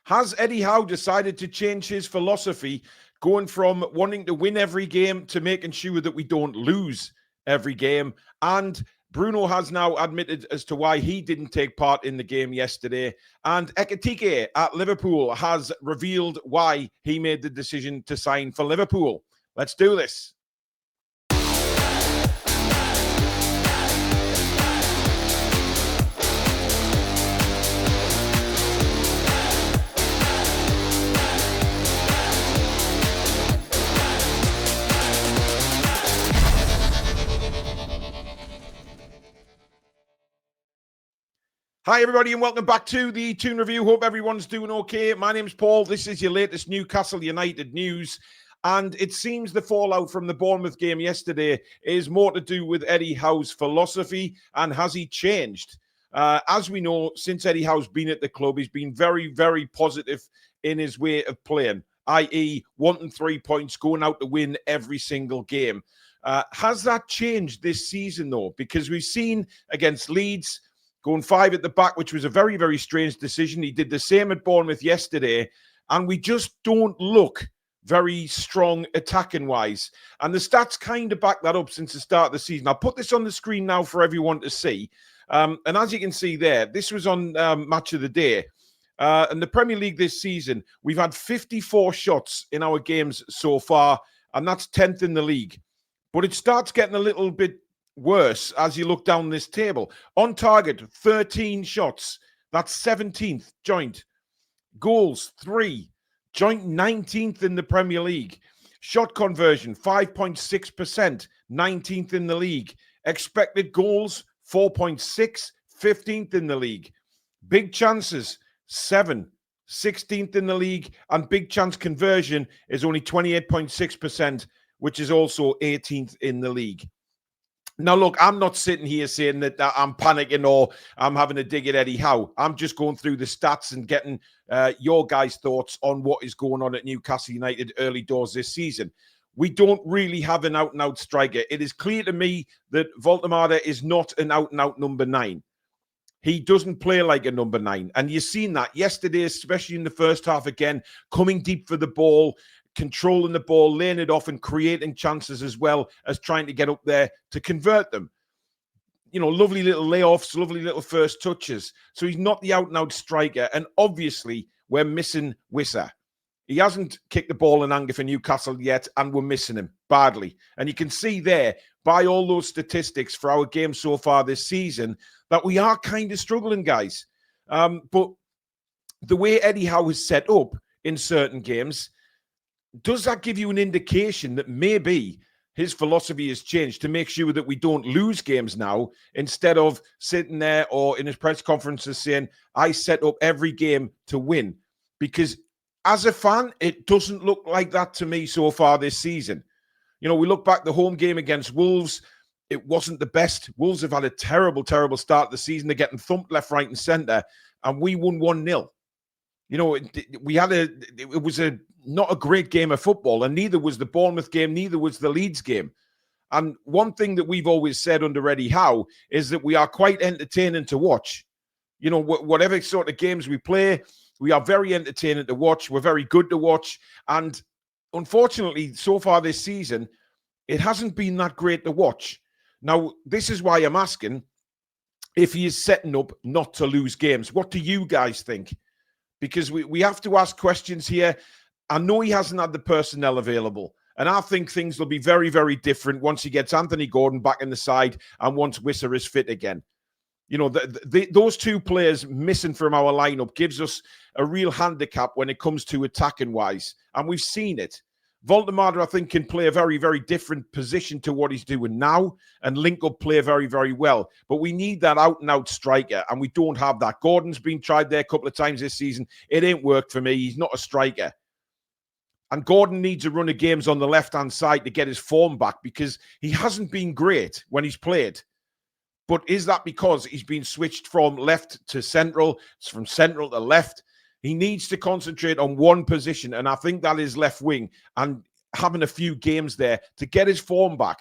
Has Eddie Howe decided to change his philosophy, going from wanting to win every game to making sure that we don't lose every game? And Bruno has now admitted as to why he didn't take part in the game yesterday. And Ekitiké at Liverpool has revealed why he made the decision to sign for Liverpool. Let's do this. Hi, everybody, and welcome back to the Toon Review. Hope everyone's doing okay. My name's Paul. This is your latest Newcastle United news. And it seems the fallout from the Bournemouth game yesterday is more to do with Eddie Howe's philosophy and has he changed? As we know, since Eddie Howe's been at the club, he's been very, very positive in his way of playing, i.e. wanting 3 points, going out to win every single game. Has that changed this season, though? Because we've seen against Leeds, going 5 at the back, which was a very, very strange decision. He did the same at Bournemouth yesterday, and we just don't look very strong attacking-wise. And the stats kind of back that up since the start of the season. I'll put this on the screen now for everyone to see. And as you can see there, this was on Match of the Day. In the Premier League this season, we've had 54 shots in our games so far, and that's 10th in the league. But it starts getting a little bit worse as you look down this table. On target, 13 shots. That's 17th joint. Goals, 3. Joint 19th in the Premier League. Shot conversion, 5.6%. 19th in the league. Expected goals, 4.6. 15th in the league. Big chances, 7. 16th in the league. And big chance conversion is only 28.6%, which is also 18th in the league. Now, look, I'm not sitting here saying that I'm panicking or I'm having a dig at Eddie Howe. I'm just going through the stats and getting your guys' thoughts on what is going on at Newcastle United early doors this season. We don't really have an out-and-out striker. It is clear to me that Voldemade is not an out-and-out number 9. He doesn't play like a number 9. And you've seen that yesterday, especially in the first half again, coming deep for the ball, controlling the ball, laying it off and creating chances as well as trying to get up there to convert them. You know, lovely little layoffs, lovely little first touches. So he's not the out-and-out striker. And obviously, we're missing Wissa. He hasn't kicked the ball in anger for Newcastle yet, and we're missing him badly. And you can see there, by all those statistics for our game so far this season, that we are kind of struggling, guys. But the way Eddie Howe is set up in certain games, does that give you an indication that maybe his philosophy has changed to make sure that we don't lose games now, instead of sitting there or in his press conferences saying, I set up every game to win? Because as a fan, it doesn't look like that to me so far this season. You know, we look back the home game against Wolves, it wasn't the best. Wolves have had a terrible, terrible start to the season. They're getting thumped left, right and centre, and we won 1-0. You know, it was not a great game of football, and neither was the Bournemouth game, neither was the Leeds game. And one thing that we've always said under Eddie Howe is that we are quite entertaining to watch. You know, whatever sort of games we play, we are very entertaining to watch. We're very good to watch. And unfortunately, so far this season, it hasn't been that great to watch. Now, this is why I'm asking if he is setting up not to lose games. What do you guys think? Because we have to ask questions here. I know he hasn't had the personnel available, and I think things will be very, very different once he gets Anthony Gordon back in the side and once Wissa is fit again. You know, those two players missing from our lineup gives us a real handicap when it comes to attacking-wise, and we've seen it. Voldemade, I think, can play a very, very different position to what he's doing now and link up play very, very well. But we need that out-and-out striker, and we don't have that. Gordon's been tried there a couple of times this season. It ain't worked for me. He's not a striker. And Gordon needs a run of games on the left-hand side to get his form back, because he hasn't been great when he's played. But is that because he's been switched from left to central, from central to left? He needs to concentrate on one position, and I think that is left wing, and having a few games there to get his form back.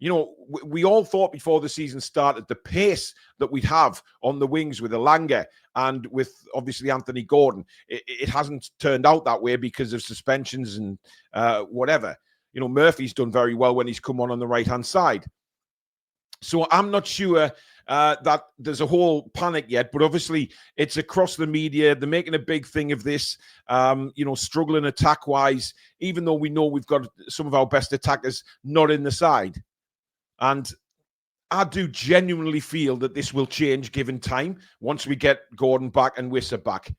You know, we all thought before the season started the pace that we'd have on the wings with Elanga and with obviously Anthony Gordon, it hasn't turned out that way because of suspensions and whatever. You know, Murphy's done very well when he's come on the right-hand side. So I'm not sure that there's a whole panic yet, but obviously it's across the media. They're making a big thing of this, you know, struggling attack-wise, even though we know we've got some of our best attackers not in the side. And I do genuinely feel that this will change given time once we get Gordon back and Wissa back.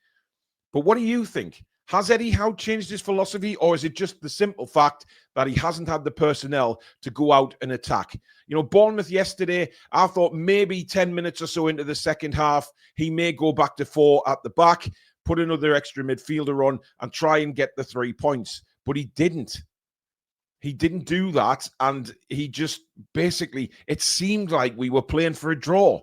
But what do you think? Has Eddie Howe changed his philosophy, or is it just the simple fact that he hasn't had the personnel to go out and attack? You know, Bournemouth yesterday, I thought maybe 10 minutes or so into the second half, he may go back to 4 at the back, put another extra midfielder on and try and get the 3 points. But he didn't. He didn't do that, and he just basically, it seemed like we were playing for a draw.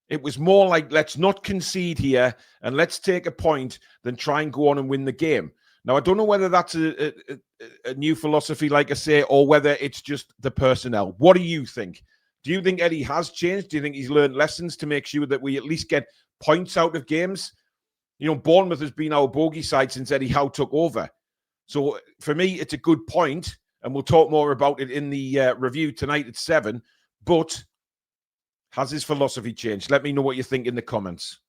It was more like, let's not concede here and let's take a point than try and go on and win the game. Now, I don't know whether that's a new philosophy, like I say, or whether it's just the personnel. What do you think? Do you think Eddie has changed? Do you think he's learned lessons to make sure that we at least get points out of games? You know, Bournemouth has been our bogey side since Eddie Howe took over. So for me, it's a good point, and we'll talk more about it in the review tonight at 7. But has his philosophy changed? Let me know what you think in the comments.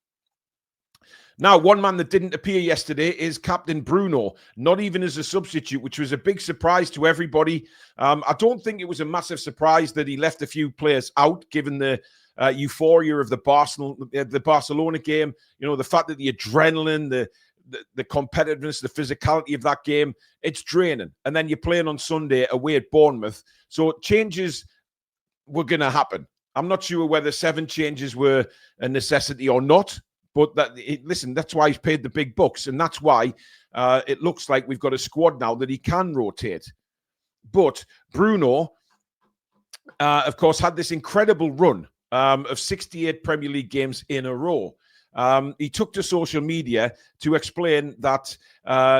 Now, one man that didn't appear yesterday is Captain Bruno, not even as a substitute, which was a big surprise to everybody. I don't think it was a massive surprise that he left a few players out, given the euphoria of the Barcelona game. You know, the fact that the adrenaline, the competitiveness, the physicality of that game, it's draining. And then you're playing on Sunday away at Bournemouth. So changes were going to happen. I'm not sure whether 7 changes were a necessity or not, but listen, that's why he's paid the big bucks. And that's why it looks like we've got a squad now that he can rotate. But Bruno, of course, had this incredible run of 68 Premier League games in a row. He took to social media to explain that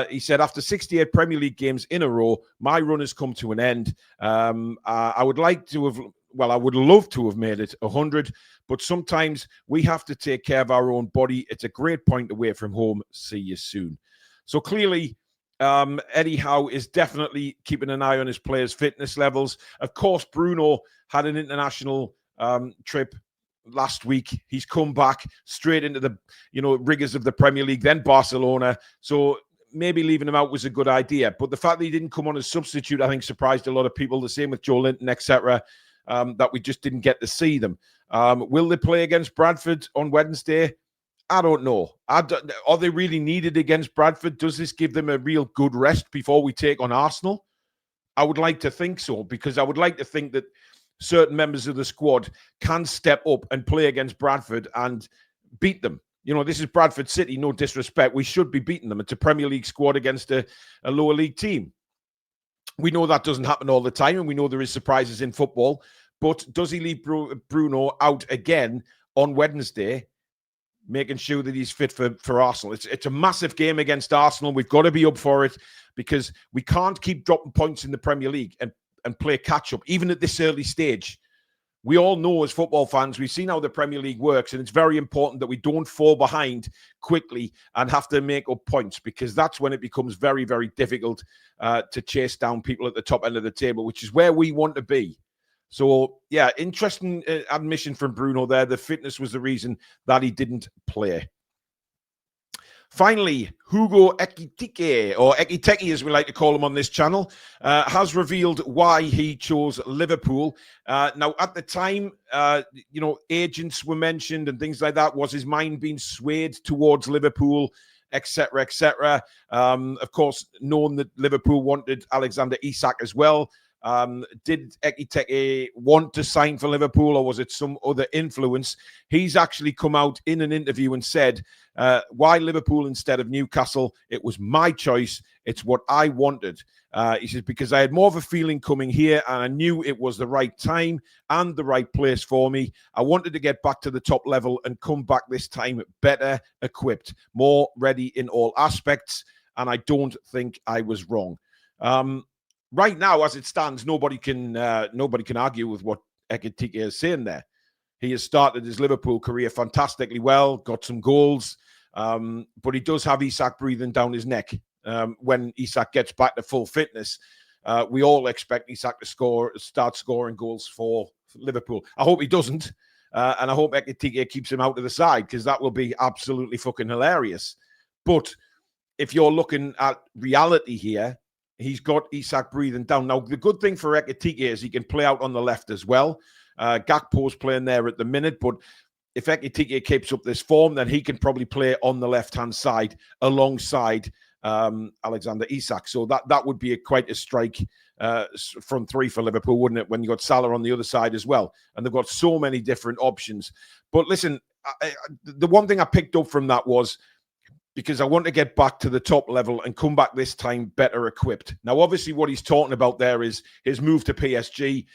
he said, after 68 Premier League games in a row, my run has come to an end. I would like to have, well, I would love to have made it 100, but sometimes we have to take care of our own body. It's a great point away from home. See you soon. So clearly, Eddie Howe is definitely keeping an eye on his players' fitness levels. Of course, Bruno had an international trip last week. He's come back straight into the, you know, rigors of the Premier League, then Barcelona. So maybe leaving him out was a good idea. But the fact that he didn't come on as substitute, I think, surprised a lot of people. The same with Joe Linton, etc., that we just didn't get to see them. Will they play against Bradford on Wednesday? I don't know. Are they really needed against Bradford? Does this give them a real good rest before we take on Arsenal? I would like to think so, because I would like to think that certain members of the squad can step up and play against Bradford and beat them. You know, this is Bradford City, no disrespect. We should be beating them. It's a Premier League squad against a lower league team. We know that doesn't happen all the time, and we know there is surprises in football. But does he leave Bruno out again on Wednesday, making sure that he's fit for Arsenal? It's a massive game against Arsenal. We've got to be up for it, because we can't keep dropping points in the Premier League and play catch-up, even at this early stage. We all know as football fans, we've seen how the Premier League works, and it's very important that we don't fall behind quickly and have to make up points, because that's when it becomes very, very difficult to chase down people at the top end of the table, which is where we want to be. So, yeah, interesting admission from Bruno there. The fitness was the reason that he didn't play. Finally, Hugo Ekitiké, or Ekitiké as we like to call him on this channel, has revealed why he chose Liverpool. Now, at the time, you know, agents were mentioned and things like that. Was his mind being swayed towards Liverpool, etc., etc.? Of course, knowing that Liverpool wanted Alexander Isak as well. Did Ekitiké want to sign for Liverpool, or was it some other influence? He's actually come out in an interview and said, why Liverpool instead of Newcastle? It was my choice. It's what I wanted. He says, because I had more of a feeling coming here, and I knew it was the right time and the right place for me. I wanted to get back to the top level and come back this time better equipped, more ready in all aspects, and I don't think I was wrong. right now, as it stands, nobody can argue with what Ekitiké is saying there. He has started his Liverpool career fantastically well, got some goals, but he does have Isak breathing down his neck. When Isak gets back to full fitness, we all expect Isak to start scoring goals for Liverpool. I hope he doesn't, and I hope Ekitiké keeps him out of the side, because that will be absolutely fucking hilarious. But if you're looking at reality here, he's got Isak breathing down. Now, the good thing for Ekitiké is he can play out on the left as well. Gakpo's playing there at the minute, but if Ekitiké keeps up this form, then he can probably play on the left-hand side alongside Alexander Isak. So that would be quite a strike front three for Liverpool, wouldn't it, when you got Salah on the other side as well? And they've got so many different options. But listen, the one thing I picked up from that was, because I want to get back to the top level and come back this time better equipped. Now, obviously, what he's talking about there is his move to PSG,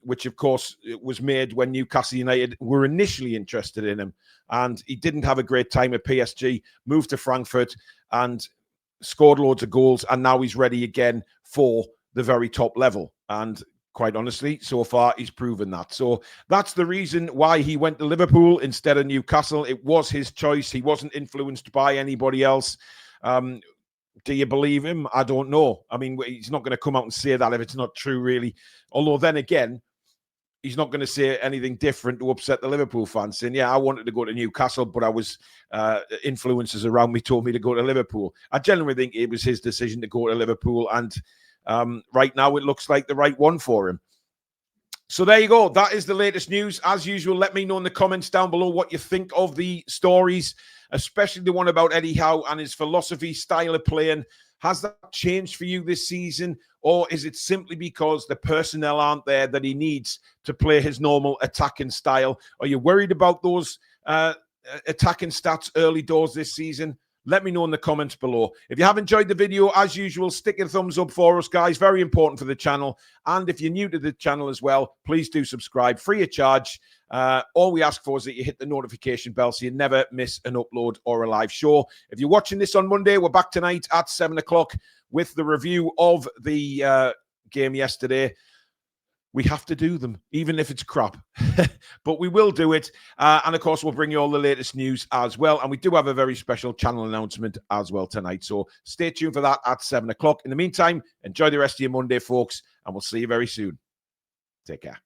which, of course, was made when Newcastle United were initially interested in him. And he didn't have a great time at PSG, moved to Frankfurt and scored loads of goals. And now he's ready again for the very top level. And quite honestly, so far, he's proven that. So that's the reason why he went to Liverpool instead of Newcastle. It was his choice. He wasn't influenced by anybody else. Do you believe him? I don't know. I mean, he's not going to come out and say that if it's not true, really. Although then again, he's not going to say anything different to upset the Liverpool fans, saying, yeah, I wanted to go to Newcastle, but I was influences around me told me to go to Liverpool. I genuinely think it was his decision to go to Liverpool, and right now, it looks like the right one for him. So there you go. That is the latest news. As usual, let me know in the comments down below what you think of the stories, especially the one about Eddie Howe and his philosophy, style of playing. Has that changed for you this season? Or is it simply because the personnel aren't there that he needs to play his normal attacking style? Are you worried about those attacking stats early doors this season? Let me know in the comments below. If you have enjoyed the video, as usual, stick a thumbs up for us, guys. Very important for the channel. And if you're new to the channel as well, please do subscribe, free of charge. All we ask for is that you hit the notification bell so you never miss an upload or a live show. If you're watching this on Monday, we're back tonight at 7 o'clock with the review of the game yesterday. We have to do them, even if it's crap. But we will do it. And, of course, we'll bring you all the latest news as well. And we do have a very special channel announcement as well tonight. So stay tuned for that at 7 o'clock. In the meantime, enjoy the rest of your Monday, folks. And we'll see you very soon. Take care.